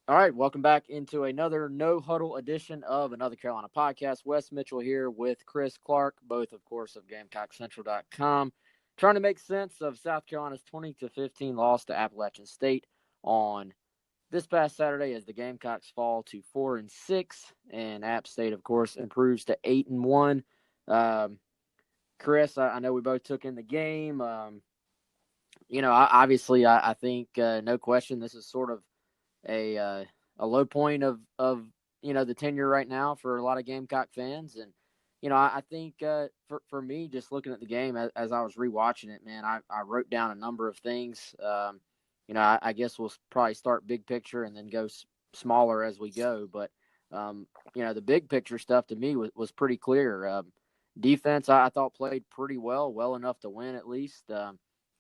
All right, welcome back into another No Huddle edition of Another Carolina podcast. Wes Mitchell here with Chris Clark, both, of course, of GamecockCentral.com, trying to make sense of South Carolina's 20-15 loss to Appalachian State on this past Saturday as the Gamecocks fall to 4-6, and App State, of course, improves to 8-1. Chris, I know we both took in the game. I think no question this is sort of a low point of the tenure right now for a lot of Gamecock fans. And I think for me, just looking at the game as I was rewatching it, man, I wrote down a number of things. I guess we'll probably start big picture and then go smaller as we go. But the big picture stuff to me was pretty clear. Defense, I thought played pretty well enough to win at least.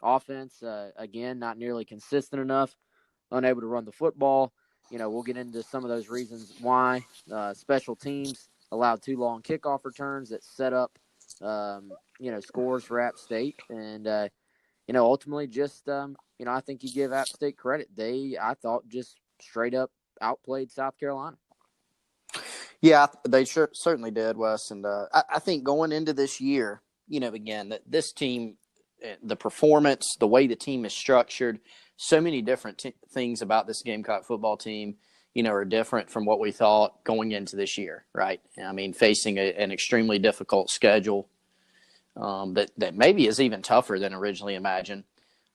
Offense, again, not nearly consistent enough, unable to run the football. We'll get into some of those reasons why. Special teams allowed 2 long kickoff returns that set up, scores for App State. And, ultimately just, I think you give App State credit. I thought, just straight up outplayed South Carolina. Yeah, they certainly did, Wes. And I think going into this year, again, that this team, the performance, the way the team is structured, so many different things about this Gamecock football team, are different from what we thought going into this year, right? I mean, facing an extremely difficult schedule that maybe is even tougher than originally imagined.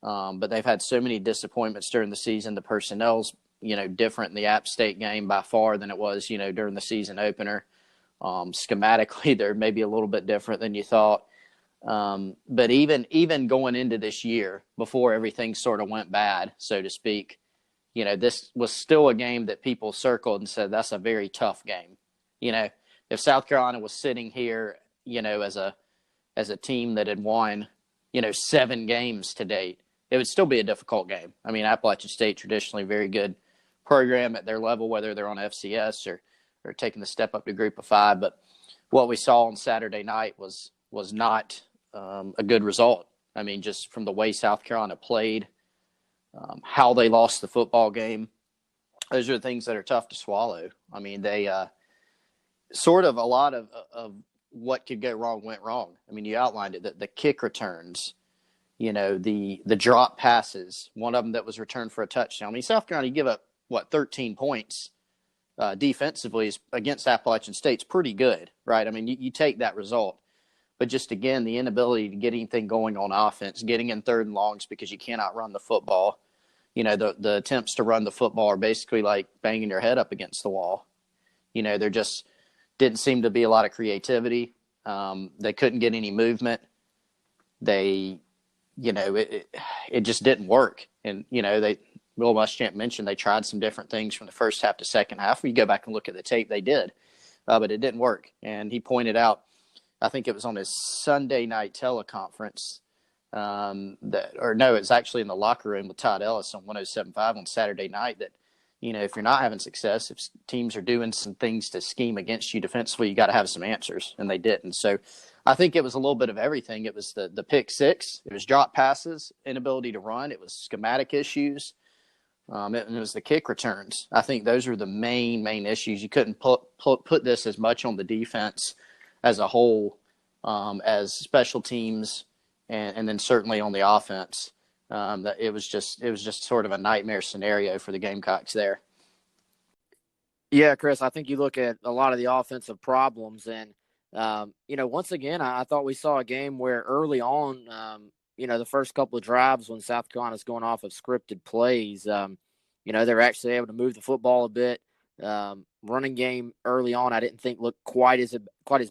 But they've had so many disappointments during the season. The personnel's, different in the App State game by far than it was, during the season opener. Schematically, they're maybe a little bit different than you thought. But even going into this year, before everything sort of went bad, so to speak, this was still a game that people circled and said that's a very tough game. If South Carolina was sitting here, as a team that had won, 7 games to date, it would still be a difficult game. I mean, Appalachian State, traditionally very good program at their level, whether they're on FCS or taking the step up to Group of 5. But what we saw on Saturday night was not a good result. I mean, just from the way South Carolina played, how they lost the football game, those are the things that are tough to swallow. I mean, they sort of a lot of what could go wrong went wrong. I mean, you outlined it, the kick returns, the drop passes, one of them that was returned for a touchdown. I mean, South Carolina, you give up, 13 points defensively against Appalachian State's pretty good, right? I mean, you take that result. But just, again, the inability to get anything going on offense, getting in 3rd and longs because you cannot run the football. The attempts to run the football are basically like banging your head up against the wall. There just didn't seem to be a lot of creativity. They couldn't get any movement. It just didn't work. And, Will Muschamp mentioned they tried some different things from the first half to second half. When you go back and look at the tape, they did. But it didn't work. And he pointed out, I think it was on his Sunday night teleconference, it's actually in the locker room with Todd Ellis on 107.5 on Saturday night that, if you're not having success, if teams are doing some things to scheme against you defensively, you got to have some answers, and they didn't. So I think it was a little bit of everything. It was the pick six, it was drop passes, inability to run, it was schematic issues, and it was the kick returns. I think those are the main issues. You couldn't put this as much on the defense as a whole as special teams, and then certainly on the offense. That it was just sort of a nightmare scenario for the Gamecocks there. Yeah, Chris, I think you look at a lot of the offensive problems, and once again, I thought we saw a game where early on, the first couple of drives when South Carolina's going off of scripted plays, they were actually able to move the football a bit. Running game early on, I didn't think looked quite as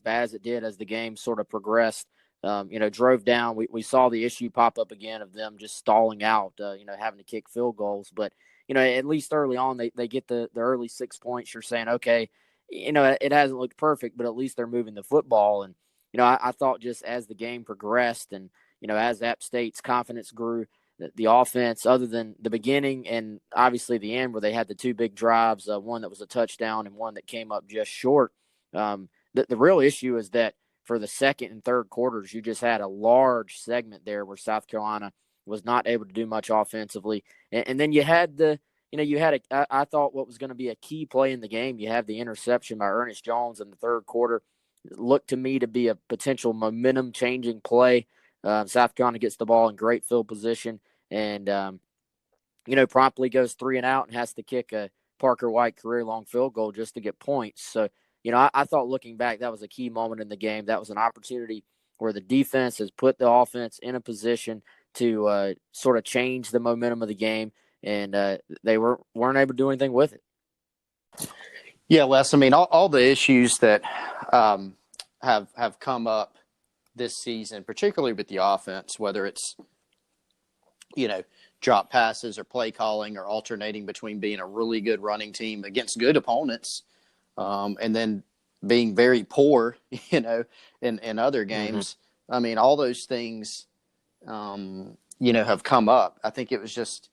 bad as it did as the game sort of progressed. Drove down. We saw the issue pop up again of them just stalling out, having to kick field goals. But, at least early on, they get the early 6 points. You're saying, okay, it hasn't looked perfect, but at least they're moving the football. And, I thought just as the game progressed and, as App State's confidence grew, the offense, other than the beginning and obviously the end where they had the 2 big drives, one that was a touchdown and one that came up just short. The real issue is that for the second and third quarters, you just had a large segment there where South Carolina was not able to do much offensively. And then you had the you had I thought what was going to be a key play in the game. You have the interception by Ernest Jones in the third quarter. It looked to me to be a potential momentum changing play. South Carolina gets the ball in great field position and, promptly goes 3-and-out and has to kick a Parker White career long field goal just to get points. So, I thought looking back, that was a key moment in the game. That was an opportunity where the defense has put the offense in a position to sort of change the momentum of the game, and they weren't able to do anything with it. Yeah, Wes, I mean, all the issues that have come up this season, particularly with the offense, whether it's, drop passes or play calling or alternating between being a really good running team against good opponents and then being very poor, in other games. Mm-hmm. I mean, all those things, have come up. I think it was just,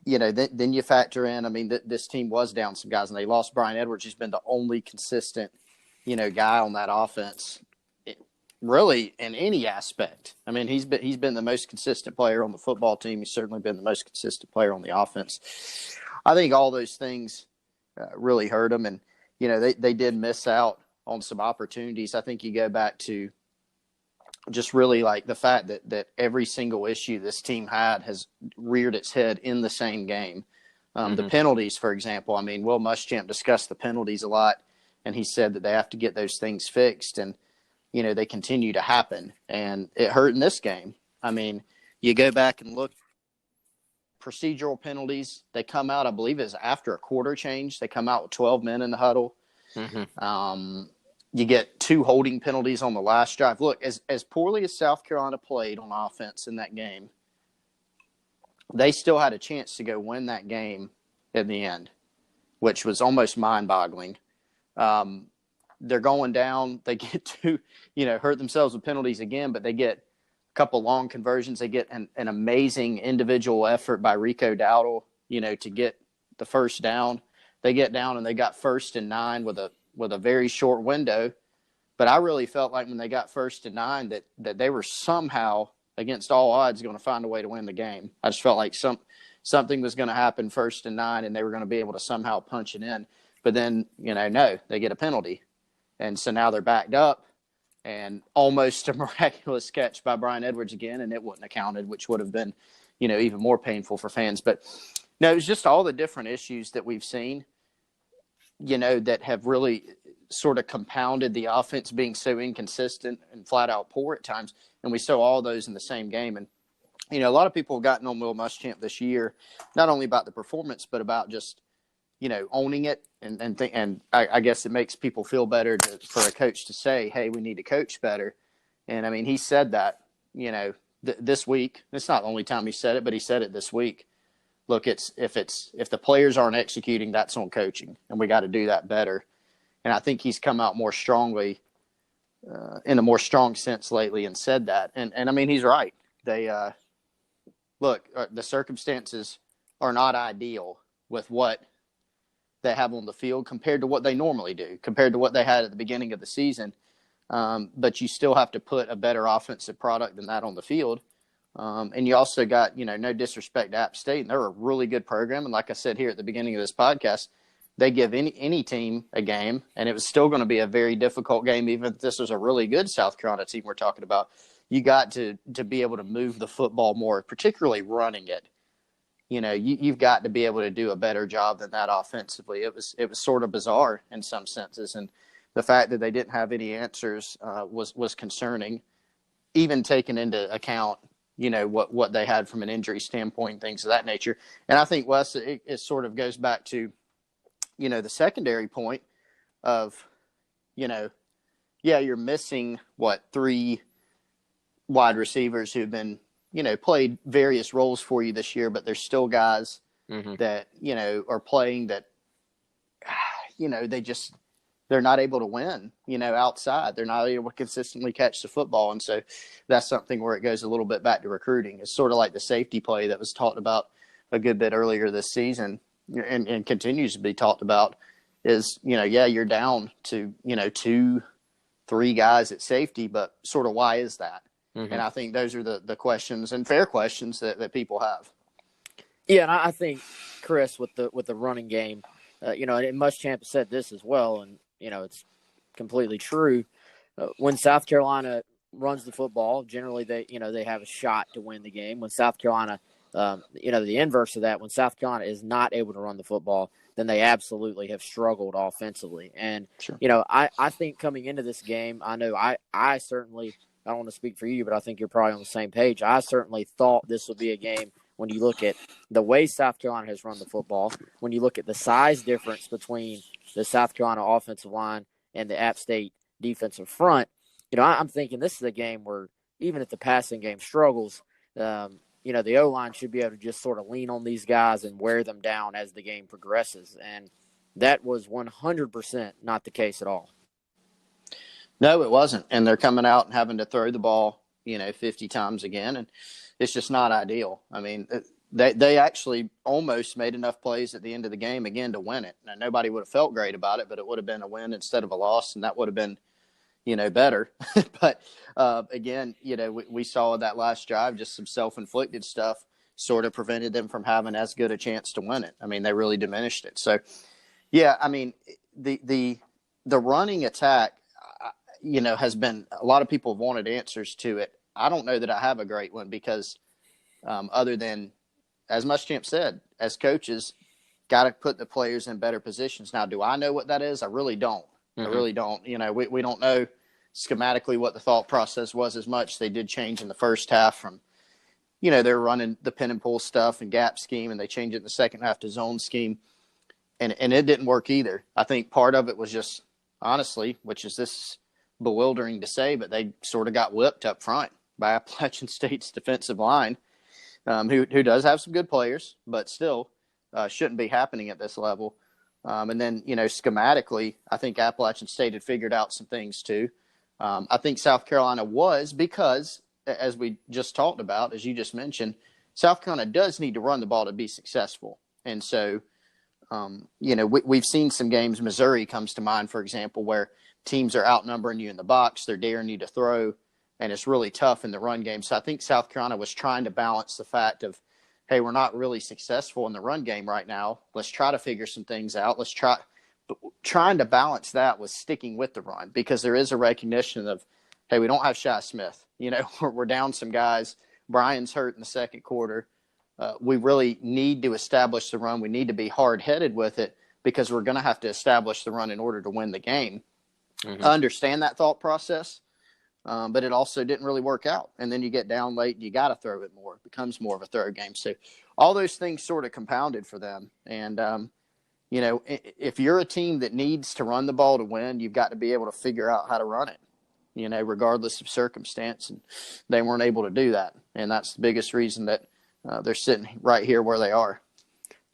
then you factor in, I mean, this team was down some guys and they lost Brian Edwards. He's been the only consistent, guy on that offense. Really, in any aspect. I mean, he's been the most consistent player on the football team. He's certainly been the most consistent player on the offense. I think all those things really hurt him, and they did miss out on some opportunities. I think you go back to just really like the fact that every single issue this team had has reared its head in the same game. The penalties, for example. I mean, Will Muschamp discussed the penalties a lot, and he said that they have to get those things fixed, and they continue to happen, and it hurt in this game. I mean, you go back and look, procedural penalties, they come out, I believe it's after a quarter change. They come out with 12 men in the huddle. Mm-hmm. You get 2 holding penalties on the last drive. Look, as poorly as South Carolina played on offense in that game, they still had a chance to go win that game in the end, which was almost mind-boggling. They're going down. They get to, hurt themselves with penalties again, but they get a couple long conversions. They get an amazing individual effort by Rico Dowdle, to get the first down. They get down and they got 1st and 9 with a very short window. But I really felt like when they got 1st and 9 that they were somehow, against all odds, going to find a way to win the game. I just felt like something was going to happen 1st and 9 and they were going to be able to somehow punch it in. But then, no, they get a penalty. And so now they're backed up, and almost a miraculous catch by Brian Edwards again, and it wouldn't have counted, which would have been, even more painful for fans. But no, it was just all the different issues that we've seen, that have really sort of compounded the offense being so inconsistent and flat out poor at times. And we saw all those in the same game. And, a lot of people have gotten on Will Muschamp this year, not only about the performance, but about just, owning it. And I guess it makes people feel better for a coach to say, hey, we need to coach better. And I mean, he said that, this week. It's not the only time he said it, but he said it this week. Look, if the players aren't executing, that's on coaching, and we got to do that better. And I think he's come out more strongly, in a more strong sense lately, and said that. And I mean, he's right. They look, the circumstances are not ideal with what they have on the field compared to what they normally do, compared to what they had at the beginning of the season. But you still have to put a better offensive product than that on the field. And you also got, no disrespect to App State, and they're a really good program. And like I said here at the beginning of this podcast, they give any team a game, and it was still going to be a very difficult game, even if this was a really good South Carolina team we're talking about. You got to be able to move the football more, particularly running it. You've got to be able to do a better job than that offensively. It was sort of bizarre in some senses, and the fact that they didn't have any answers was concerning, even taking into account what they had from an injury standpoint and things of that nature. And I think, Wes, it sort of goes back to the secondary point of you're missing 3 wide receivers who've been played various roles for you this year, but there's still guys that, are playing that, they're not able to win, outside. They're not able to consistently catch the football. And so that's something where it goes a little bit back to recruiting. It's sort of like the safety play that was talked about a good bit earlier this season and continues to be talked about is, you're down to, 2-3 guys at safety, but sort of why is that? And I think those are the questions, and fair questions, that people have. Yeah, and I think Chris with the running game, and Muschamp said this as well, and it's completely true. When South Carolina runs the football, generally they have a shot to win the game. When South Carolina, the inverse of that, when South Carolina is not able to run the football, then they absolutely have struggled offensively. And Sure. I think coming into this game, I know I certainly, I don't want to speak for you, but I think you're probably on the same page. I certainly thought this would be a game when you look at the way South Carolina has run the football, when you look at the size difference between the South Carolina offensive line and the App State defensive front, I'm thinking this is a game where even if the passing game struggles, the O-line should be able to just sort of lean on these guys and wear them down as the game progresses. And that was 100% not the case at all. No, it wasn't. And they're coming out and having to throw the ball, 50 times again. And it's just not ideal. I mean, they actually almost made enough plays at the end of the game again to win it. Now, nobody would have felt great about it, but it would have been a win instead of a loss. And that would have been, better. But again, we saw that last drive, just some self-inflicted stuff sort of prevented them from having as good a chance to win it. I mean, they really diminished it. So, yeah, I mean, the running attack, has been, a lot of people have wanted answers to it. I don't know that I have a great one because other than, as Muschamp said, as coaches, got to put the players in better positions. Now, do I know what that is? I really don't. Mm-hmm. I really don't. We don't know schematically what the thought process was as much. They did change in the first half from, they're running the pin and pull stuff and gap scheme, and they changed it in the second half to zone scheme. And it didn't work either. I think part of it was just, honestly, which is this bewildering to say, but they sort of got whipped up front by Appalachian State's defensive line, who does have some good players, but still shouldn't be happening at this level. And then, schematically, I think Appalachian State had figured out some things too. I think South Carolina was because, as we just talked about, as you just mentioned, South Carolina does need to run the ball to be successful. And so, we've seen some games. Missouri comes to mind, for example, where teams are outnumbering you in the box. They're daring you to throw, and it's really tough in the run game. So I think South Carolina was trying to balance the fact of, hey, we're not really successful in the run game right now. Let's try to figure some things out. Trying to balance that with sticking with the run, because there is a recognition of, hey, we don't have Shy Smith. We're down some guys. Brian's hurt in the second quarter. We really need to establish the run. We need to be hard-headed with it because we're going to have to establish the run in order to win the game. Mm-hmm. I understand that thought process, but it also didn't really work out. And then you get down late and you got to throw it more. It becomes more of a throw game. So all those things sort of compounded for them. And, if you're a team that needs to run the ball to win, you've got to be able to figure out how to run it, regardless of circumstance. And they weren't able to do that. And that's the biggest reason that they're sitting right here where they are.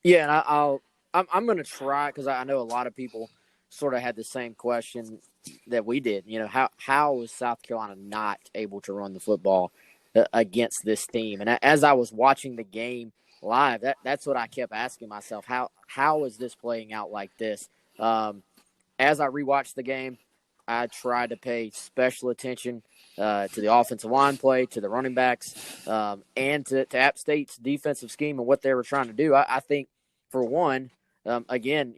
Yeah, and I'm going to try, because I know a lot of people sort of had the same question that we did. How was South Carolina not able to run the football against this team? And as I was watching the game live, that's what I kept asking myself. How is this playing out like this? As I rewatched the game, I tried to pay special attention to the offensive line play, to the running backs, and to App State's defensive scheme and what they were trying to do. I think, for one, again,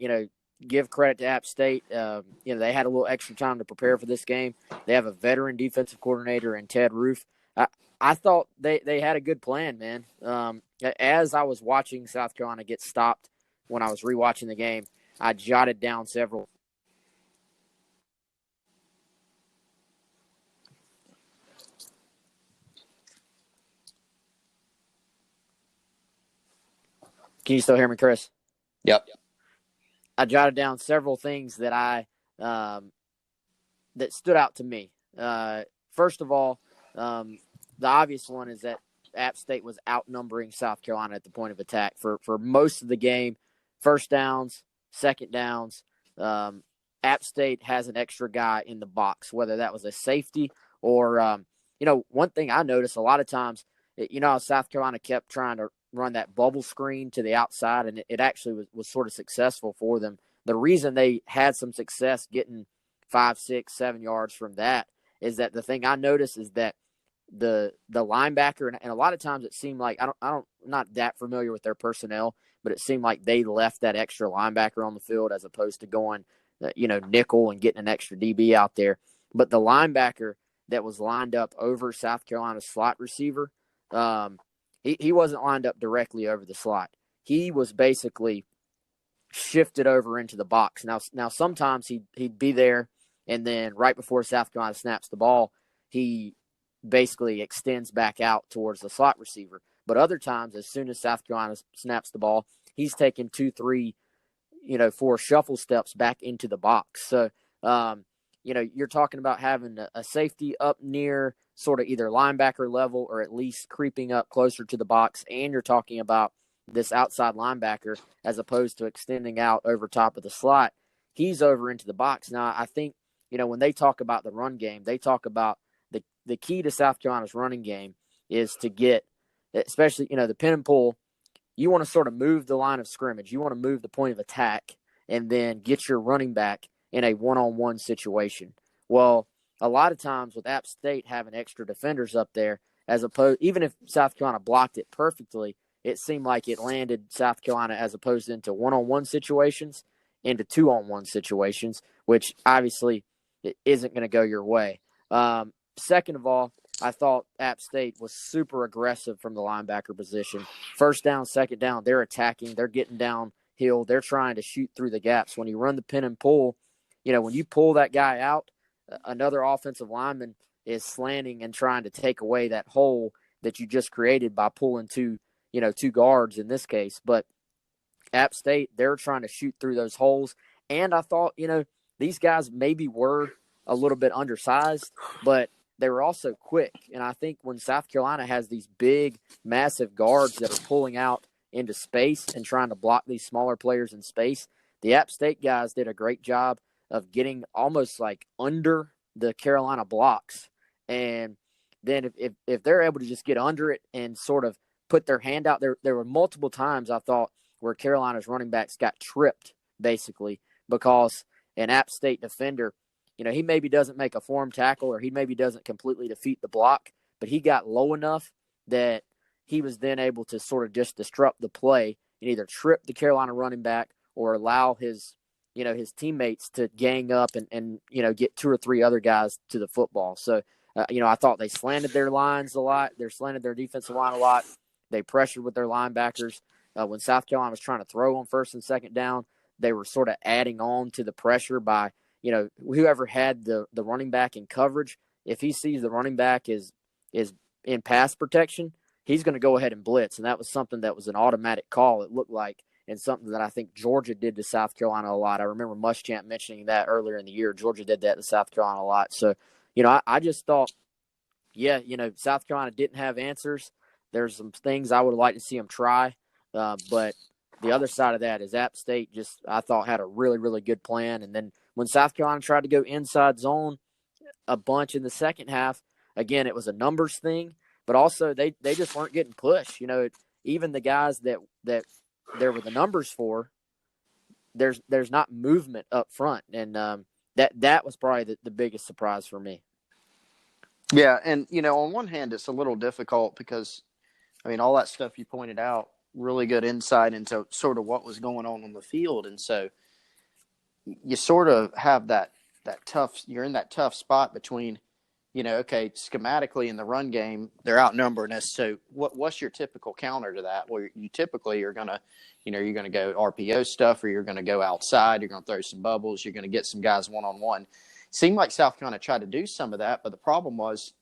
give credit to App State. They had a little extra time to prepare for this game. They have a veteran defensive coordinator in Ted Roof. I thought they had a good plan, man. As I was watching South Carolina get stopped when I was rewatching the game, I jotted down several. Can you still hear me, Chris? Yep. I jotted down several things that that stood out to me. First of all, the obvious one is that App State was outnumbering South Carolina at the point of attack for most of the game. First downs, second downs. App State has an extra guy in the box, whether that was a safety or, one thing I noticed a lot of times, how South Carolina kept trying to run that bubble screen to the outside, and it actually was sort of successful for them. The reason they had some success getting 5, 6, 7 yards from that is that the thing I noticed is that the linebacker, and a lot of times it seemed like I'm not that familiar with their personnel, but it seemed like they left that extra linebacker on the field as opposed to going, nickel and getting an extra DB out there. But the linebacker that was lined up over South Carolina's slot receiver, he wasn't lined up directly over the slot. He was basically shifted over into the box. Now sometimes he'd be there, and then right before South Carolina snaps the ball, he basically extends back out towards the slot receiver. But other times, as soon as South Carolina snaps the ball, he's taking 2, 3, 4 shuffle steps back into the box. So, you're talking about having a safety up near sort of either linebacker level or at least creeping up closer to the box, and you're talking about this outside linebacker as opposed to extending out over top of the slot. He's over into the box. Now, I think, when they talk about the run game, they talk about the key to South Carolina's running game is to get, especially, the pin and pull. You want to sort of move the line of scrimmage. You want to move the point of attack and then get your running back in a one-on-one situation. Well, a lot of times with App State having extra defenders up there, as opposed, even if South Carolina blocked it perfectly, it seemed like it landed South Carolina as opposed into one-on-one situations into two-on-one situations, which obviously it isn't going to go your way. Second of all, I thought App State was super aggressive from the linebacker position. First down, second down, they're attacking. They're getting downhill. They're trying to shoot through the gaps. When you run the pin and pull, when you pull that guy out, another offensive lineman is slanting and trying to take away that hole that you just created by pulling two guards in this case. But App State, they're trying to shoot through those holes. And I thought, these guys maybe were a little bit undersized, but they were also quick. And I think when South Carolina has these big, massive guards that are pulling out into space and trying to block these smaller players in space, the App State guys did a great job of getting almost like under the Carolina blocks. And then if they're able to just get under it and sort of put their hand out there, there were multiple times I thought where Carolina's running backs got tripped basically because an App State defender, he maybe doesn't make a form tackle or he maybe doesn't completely defeat the block, but he got low enough that he was then able to sort of just disrupt the play and either trip the Carolina running back or allow his teammates to gang up and get 2 or 3 other guys to the football. So, I thought they slanted their lines a lot. They slanted their defensive line a lot. They pressured with their linebackers. When South Carolina was trying to throw on first and second down, they were sort of adding on to the pressure by, whoever had the running back in coverage. If he sees the running back is in pass protection, he's going to go ahead and blitz. And that was something that was an automatic call, it looked like, and something that I think Georgia did to South Carolina a lot. I remember Muschamp mentioning that earlier in the year. Georgia did that to South Carolina a lot. So, I just thought, South Carolina didn't have answers. There's some things I would like to see them try. But the other side of that is App State just, I thought, had a really, really good plan. And then when South Carolina tried to go inside zone a bunch in the second half, again, it was a numbers thing, but also they just weren't getting pushed. Even the guys that there were the numbers for, there's not movement up front. And that was probably the biggest surprise for me. Yeah, and, on one hand, it's a little difficult because, all that stuff you pointed out, really good insight into sort of what was going on the field. And so you sort of have that tough – you're in that tough spot between, okay, schematically in the run game, they're outnumbering us. So what's your typical counter to that? Well, you typically are going to – you're going to go RPO stuff or you're going to go outside. You're going to throw some bubbles. You're going to get some guys one-on-one. Seemed like South Carolina tried to do some of that, but the problem was,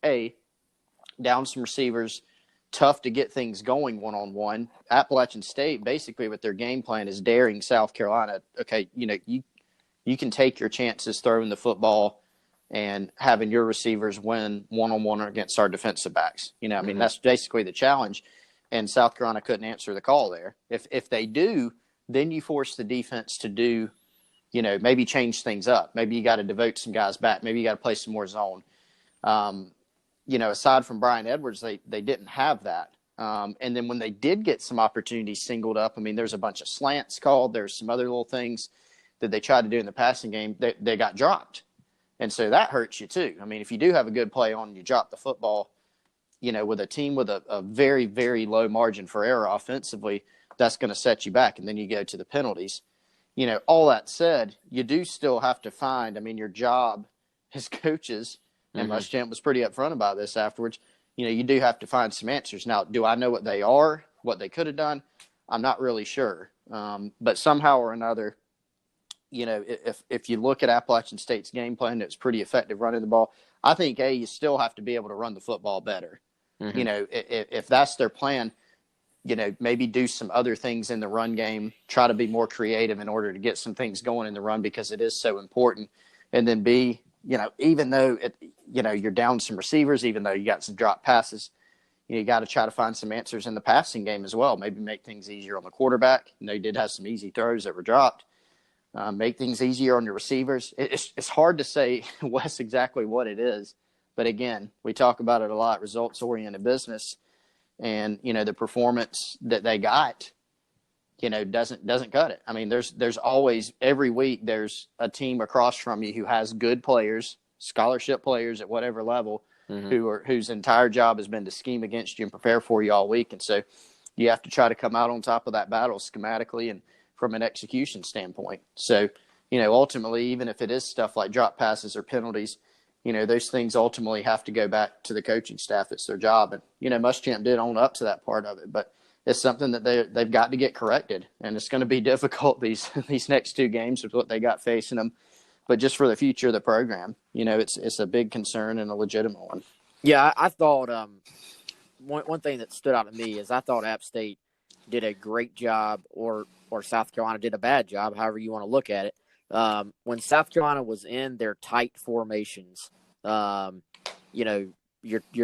down some receivers, tough to get things going one-on-one. Appalachian State, basically with their game plan, is daring South Carolina, okay, you can take your chances throwing the football and having your receivers win one-on-one against our defensive backs. That's basically the challenge, and South Carolina couldn't answer the call there. If they do, then you force the defense to do – maybe change things up. Maybe you got to devote some guys back. Maybe you got to play some more zone. Aside from Brian Edwards, they didn't have that. And then when they did get some opportunities singled up, there's a bunch of slants called. There's some other little things that they tried to do in the passing game. They got dropped. And so that hurts you too. If you do have a good play on and you drop the football, with a team with a very, very low margin for error offensively, that's going to set you back. And then you go to the penalties. All that said, you do still have to find, your job as coaches, and Mm-hmm. Muschamp was pretty upfront about this afterwards, you do have to find some answers. Now, do I know what they are, what they could have done? I'm not really sure. But somehow or another, if you look at Appalachian State's game plan, it's pretty effective running the ball. I think, you still have to be able to run the football better. Mm-hmm. If that's their plan, maybe do some other things in the run game, try to be more creative in order to get some things going in the run because it is so important. And then B, even though, you're down some receivers, even though you got some drop passes, you got to try to find some answers in the passing game as well. Maybe make things easier on the quarterback. You did have some easy throws that were dropped. Make things easier on your receivers. It's hard to say, Wes, exactly what it is. But again, we talk about it a lot, results-oriented business. And, the performance that they got, doesn't cut it. There's always, every week, there's a team across from you who has good players, scholarship players at whatever level, Mm-hmm. whose entire job has been to scheme against you and prepare for you all week. And so you have to try to come out on top of that battle schematically and from an execution standpoint. So, ultimately, even if it is stuff like drop passes or penalties, those things ultimately have to go back to the coaching staff. It's their job. And, Muschamp did own up to that part of it, but it's something that they've got to get corrected. And it's going to be difficult these next two games with what they got facing them. But just for the future of the program, it's a big concern and a legitimate one. Yeah, I thought one thing that stood out to me is I thought App State did a great job, or South Carolina did a bad job, however you want to look at it. When South Carolina was in their tight formations, your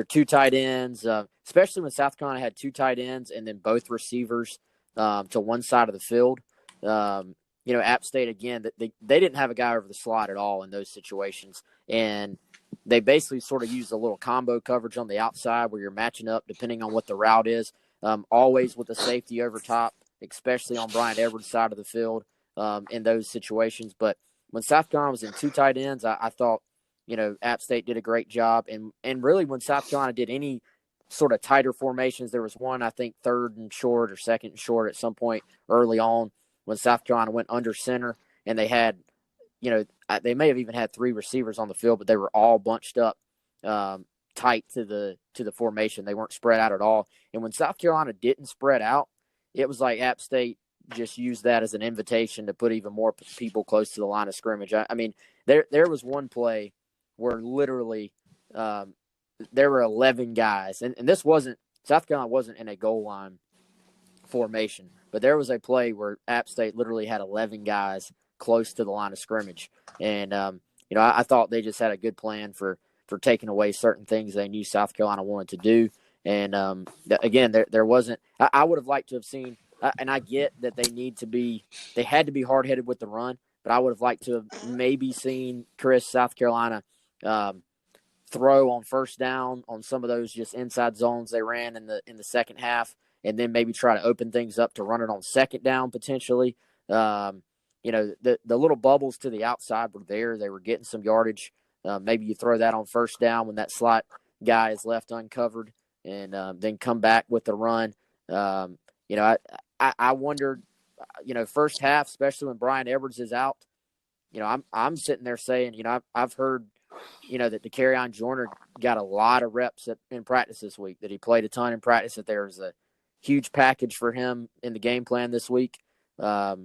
two tight ends, especially when South Carolina had two tight ends and then both receivers to one side of the field. App State, again, they didn't have a guy over the slot at all in those situations. And they basically sort of used a little combo coverage on the outside where you're matching up depending on what the route is, always with the safety over top, especially on Bryant Edwards' side of the field in those situations. But when South Carolina was in two tight ends, I thought, App State did a great job. And really when South Carolina did any sort of tighter formations, there was one, I think, third and short or second and short at some point early on when South Carolina went under center and they had, they may have even had three receivers on the field, but they were all bunched up tight to the formation. They weren't spread out at all. And when South Carolina didn't spread out, it was like App State just used that as an invitation to put even more people close to the line of scrimmage. There was one play where literally there were 11 guys, and this wasn't – South Carolina wasn't in a goal line formation, but there was a play where App State literally had 11 guys close to the line of scrimmage. And, I thought they just had a good plan for taking away certain things they knew South Carolina wanted to do. And, again, there wasn't – I would have liked to have seen and I get that they had to be hard-headed with the run, but I would have liked to have maybe seen South Carolina throw on first down on some of those just inside zones they ran in the second half, and then maybe try to open things up to run it on second down potentially. The little bubbles to the outside were there. They were getting some yardage. Maybe you throw that on first down when that slot guy is left uncovered, and then come back with the run. I wondered, first half, especially when Brian Edwards is out, I'm sitting there saying, I've heard, that the Carry-On Joyner got a lot of reps in practice this week, that he played a ton in practice, that there was a huge package for him in the game plan this week. I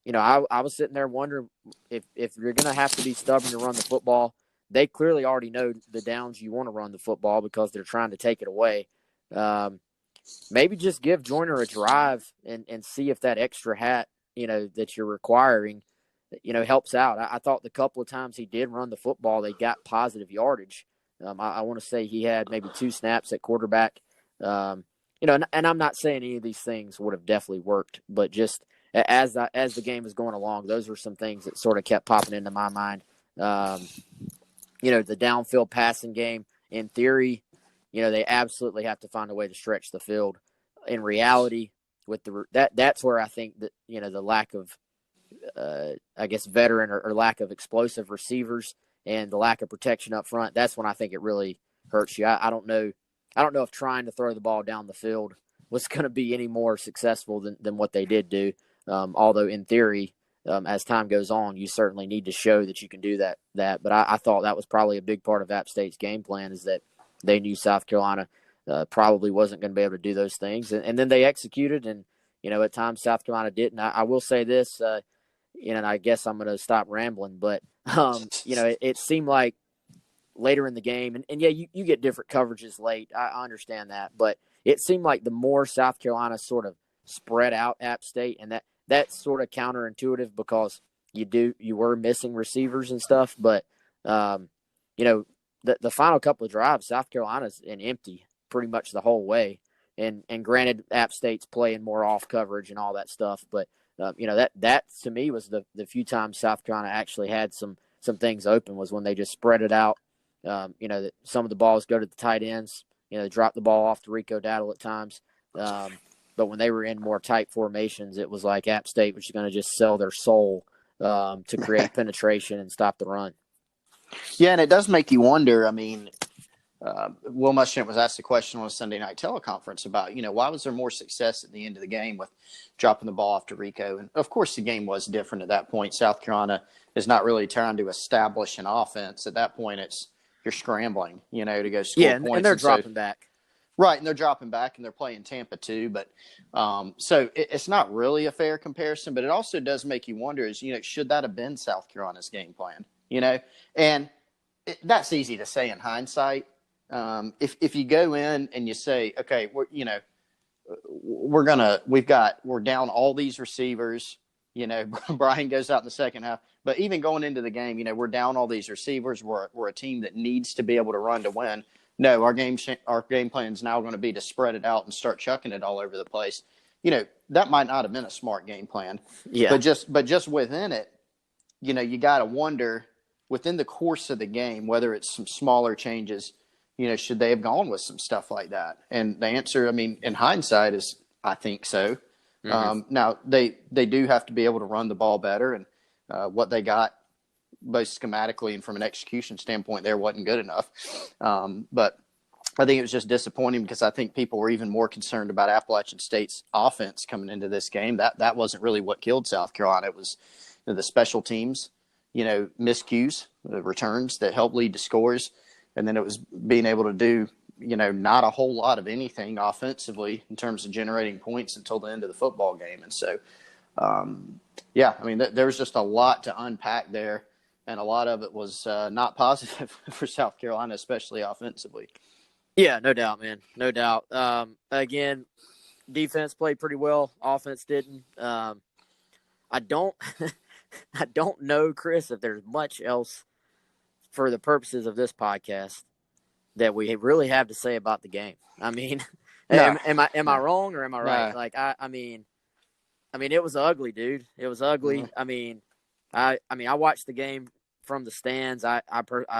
was sitting there wondering if you're going to have to be stubborn to run the football. They clearly already know the downs you want to run the football because they're trying to take it away. Maybe just give Joyner a drive and see if that extra hat, that you're requiring, helps out. I thought the couple of times he did run the football, they got positive yardage. I want to say he had maybe 2 snaps at quarterback. And I'm not saying any of these things would have definitely worked, but just as the game was going along, those were some things that sort of kept popping into my mind. The downfield passing game, in theory, they absolutely have to find a way to stretch the field. In reality, with that's where I think that, the lack of, veteran or lack of explosive receivers and the lack of protection up front, that's when I think it really hurts you. I don't know. I don't know if trying to throw the ball down the field was going to be any more successful than what they did do. Although in theory, as time goes on, you certainly need to show that you can do that. But I thought that was probably a big part of App State's game plan, is that they knew South Carolina probably wasn't going to be able to do those things, and then they executed. And at times South Carolina didn't. I will say this, and I guess I'm going to stop rambling, but it seemed like later in the game, and yeah, you get different coverages late. I understand that, but it seemed like the more South Carolina sort of spread out App State, and that's sort of counterintuitive because you were missing receivers and stuff, but the final couple of drives, South Carolina's in empty pretty much the whole way, and granted, App State's playing more off coverage and all that stuff, but that to me was the few times South Carolina actually had some things open was when they just spread it out. That some of the balls go to the tight ends. They drop the ball off to Rico Dowdle at times. But when they were in more tight formations, it was like App State was going to just sell their soul to create penetration and stop the run. Yeah, and it does make you wonder. I mean, Will Muschamp was asked a question on a Sunday night teleconference about, why was there more success at the end of the game with dropping the ball off to Rico? And, of course, the game was different at that point. South Carolina is not really trying to establish an offense. At that point, you're scrambling, to go score points. And they're dropping back. Right, and they're dropping back, and they're playing Tampa too. But so it's not really a fair comparison, but it also does make you wonder, should that have been South Carolina's game plan? And that's easy to say in hindsight. If you go in and you say, okay, we're down all these receivers. Brian goes out in the second half, but even going into the game, we're down all these receivers. We're a team that needs to be able to run to win. No, our game plan is now going to be to spread it out and start chucking it all over the place. That might not have been a smart game plan. Yeah. But just within it, you got to wonder within the course of the game whether it's some smaller changes. Should they have gone with some stuff like that? And the answer, I mean, in hindsight, is I think so. Mm-hmm. Now they do have to be able to run the ball better, and what they got both schematically and from an execution standpoint there wasn't good enough. But I think it was just disappointing because I think people were even more concerned about Appalachian State's offense coming into this game. That wasn't really what killed South Carolina. It was the special teams, miscues, the returns that helped lead to scores. And then it was being able to do, not a whole lot of anything offensively in terms of generating points until the end of the football game. And so, there was just a lot to unpack there. And a lot of it was not positive for South Carolina, especially offensively. Yeah, no doubt, man. No doubt. Again, defense played pretty well. Offense didn't. I don't know, Chris, if there's much else for the purposes of this podcast that we really have to say about the game. I mean, no. am I wrong or am I right? No. Like, I mean, it was ugly, dude. It was ugly. Mm-hmm. I watched the game from the stands. I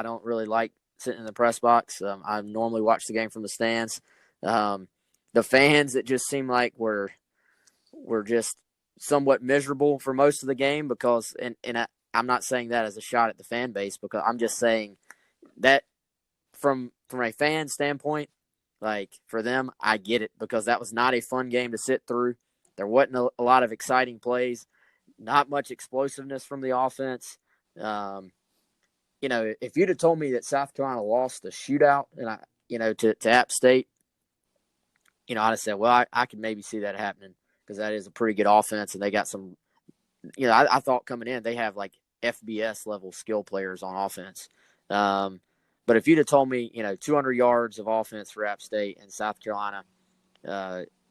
don't really like sitting in the press box. I normally watch the game from the stands. The fans, it just seemed like were just somewhat miserable for most of the game because, and I'm not saying that as a shot at the fan base because I'm just saying that from a fan standpoint, like for them, I get it because that was not a fun game to sit through. There wasn't a lot of exciting plays, not much explosiveness from the offense. If you'd have told me that South Carolina lost the shootout and to App State, I'd have said, well, I could maybe see that happening because that is a pretty good offense and they got some. I thought coming in they have like FBS level skill players on offense. But if you'd have told me, 200 yards of offense for App State and South Carolina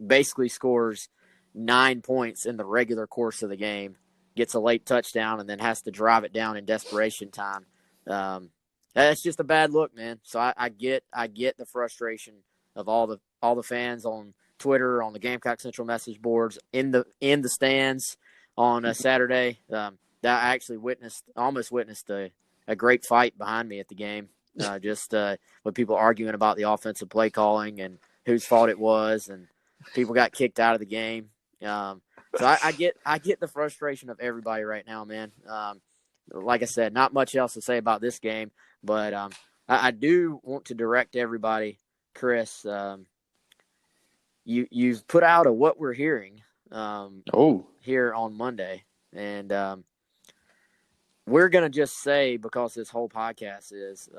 basically scores 9 points in the regular course of the game, gets a late touchdown, and then has to drive it down in desperation time, that's just a bad look, man. So I get the frustration of all the fans on Twitter, on the Gamecock Central message boards, in the stands on a Saturday. That I actually almost witnessed a great fight behind me at the game. With people arguing about the offensive play calling and whose fault it was, and people got kicked out of the game. So I get the frustration of everybody right now, man. Like I said, not much else to say about this game, but I do want to direct everybody Chris, you've put out a what we're hearing here on Monday, and we're gonna just say, because this whole podcast is,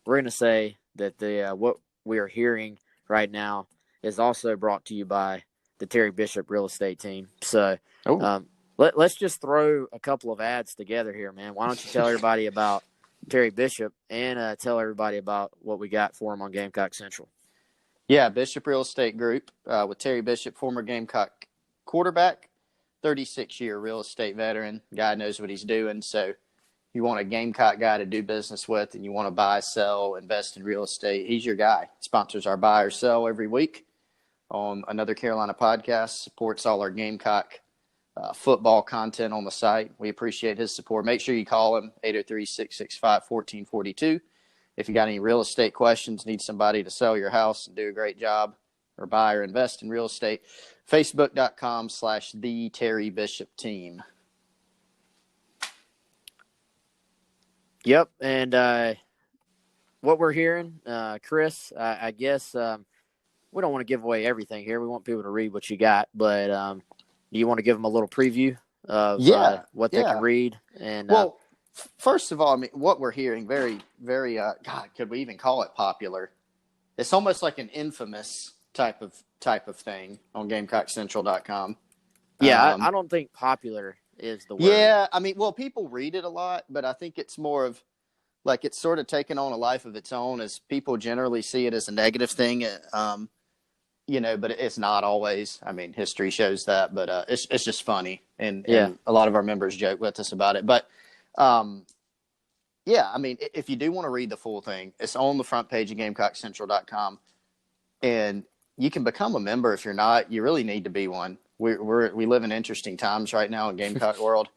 we're gonna say that the what we are hearing right now is also brought to you by the Terry Bishop Real Estate Team. So let's just throw a couple of ads together here, man. Why don't you tell everybody about Terry Bishop and tell everybody about what we got for him on Gamecock Central? Yeah, Bishop Real Estate Group with Terry Bishop, former Gamecock quarterback, 36-year real estate veteran. Guy knows what he's doing. So you want a Gamecock guy to do business with and you want to buy, sell, invest in real estate, he's your guy. Sponsors our buy or sell every week on Another Carolina podcast, supports all our Gamecock football content on the site. We appreciate his support. Make sure you call him, 803-665-1442. If you got any real estate questions, need somebody to sell your house and do a great job, or buy or invest in real estate, Facebook.com/The Terry Bishop Team. Yep, and what we're hearing, Chris, I guess we don't want to give away everything here. We want people to read what you got, but do you want to give them a little preview of what they can read? And well, first of all, I mean, what we're hearing, very, very, God, could we even call it popular? It's almost like an infamous type of thing on GamecockCentral.com. Yeah, I don't think popular is the word. Yeah, I mean, well, people read it a lot, but I think it's more of like it's sort of taken on a life of its own, as people generally see it as a negative thing. But it's not always. I mean, history shows that, but it's just funny, and a lot of our members joke with us about it. But I mean, if you do want to read the full thing, it's on the front page of GamecockCentral.com, and you can become a member. If you're not, you really need to be one. We live in interesting times right now in Gamecock world,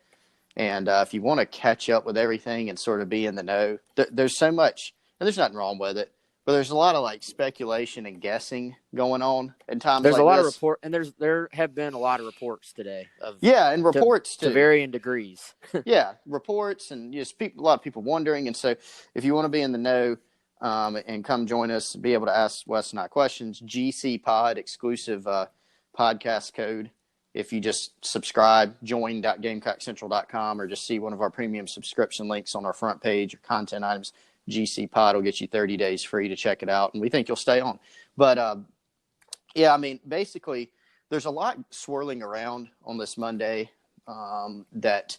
and if you want to catch up with everything and sort of be in the know, there's so much, and there's nothing wrong with it. But there's a lot of like speculation and guessing going on in times. There's like a lot this. of report, and there have been a lot of reports today. And reports to varying degrees. Yeah, reports and just a lot of people wondering. And so, if you want to be in the know and come join us, be able to ask Wes and I questions, GC Pod exclusive podcast code. If you just subscribe, join.GamecockCentral.com, or just see one of our premium subscription links on our front page or content items. GC Pod will get you 30 days free to check it out, and we think you'll stay on. But, I mean, basically, there's a lot swirling around on this Monday that,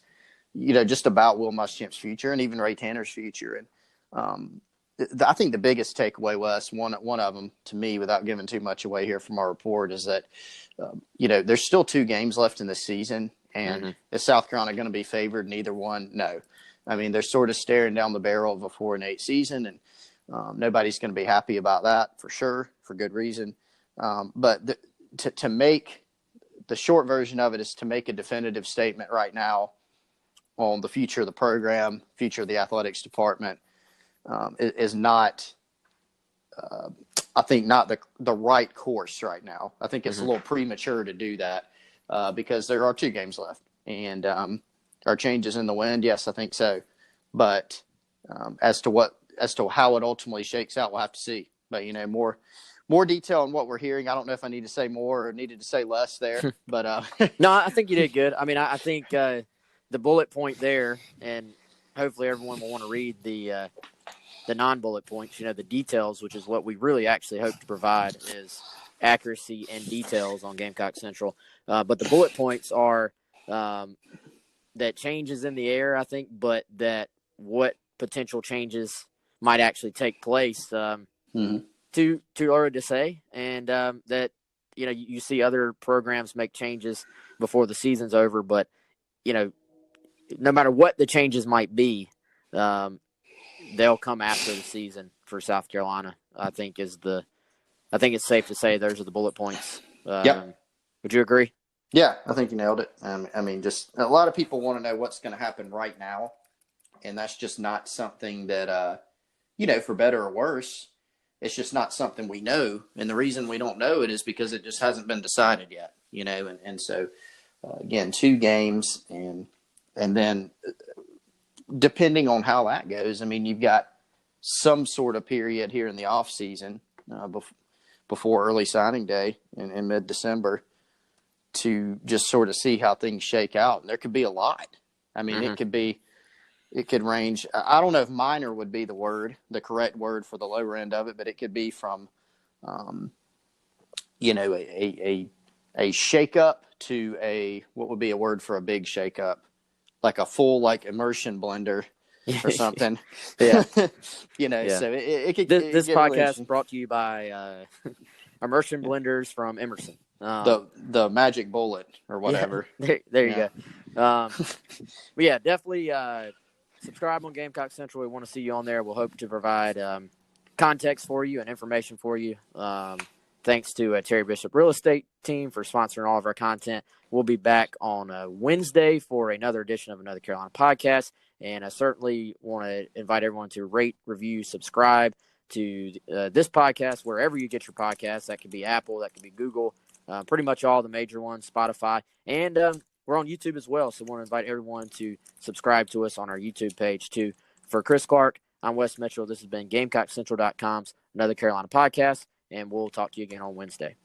just about Will Muschamp's future and even Ray Tanner's future. And I think the biggest takeaway was, one of them to me, without giving too much away here from our report, is that, there's still 2 games left in the season, and is South Carolina going to be favored in either one? No. I mean, they're sort of staring down the barrel of a 4-8 season, and nobody's going to be happy about that for sure, for good reason. But to make the short version of it is to make a definitive statement right now on the future of the program, future of the athletics department, is not, I think, not the right course right now. I think it's a little premature to do that because there are 2 games left, and are changes in the wind? Yes, I think so. But as to how it ultimately shakes out, we'll have to see. But more detail on what we're hearing. I don't know if I need to say more or needed to say less there. But no, I think you did good. I mean, I think the bullet point there, and hopefully everyone will want to read the non-bullet points. The details, which is what we really actually hope to provide, is accuracy and details on Gamecock Central. But the bullet points are. That changes in the air, I think, but that what potential changes might actually take place, too early to say, and that you see other programs make changes before the season's over, but no matter what the changes might be, they'll come after the season for South Carolina. I think it's safe to say those are the bullet points. Yep. Would you agree? Yeah, I think you nailed it. I mean, just a lot of people want to know what's going to happen right now, and that's just not something that, for better or worse, it's just not something we know. And the reason we don't know it is because it just hasn't been decided yet, and so, again, 2 games, and then depending on how that goes, I mean, you've got some sort of period here in the off season, before early signing day in mid-December to just sort of see how things shake out. And there could be a lot. I mean, Mm-hmm. it could range. I don't know if minor would be the correct word for the lower end of it, but it could be from, a shakeup to what would be a word for a big shakeup, like a full immersion blender or something. Yeah. Yeah. So it could This get really podcast interesting. brought to you by immersion blenders from Emerson. The magic bullet or Yeah, whatever. there you Yeah. go. But yeah, definitely subscribe on Gamecock Central. We want to see you on there. We'll hope to provide context for you and information for you. Thanks to Terry Bishop Real Estate Team for sponsoring all of our content. We'll be back on Wednesday for another edition of Another Carolina Podcast. And I certainly want to invite everyone to rate, review, subscribe to this podcast wherever you get your podcasts. That could be Apple, that could be Google, pretty much all the major ones, Spotify. And we're on YouTube as well, so I want to invite everyone to subscribe to us on our YouTube page too. For Chris Clark, I'm Wes Mitchell. This has been GamecockCentral.com's Another Carolina Podcast, and we'll talk to you again on Wednesday.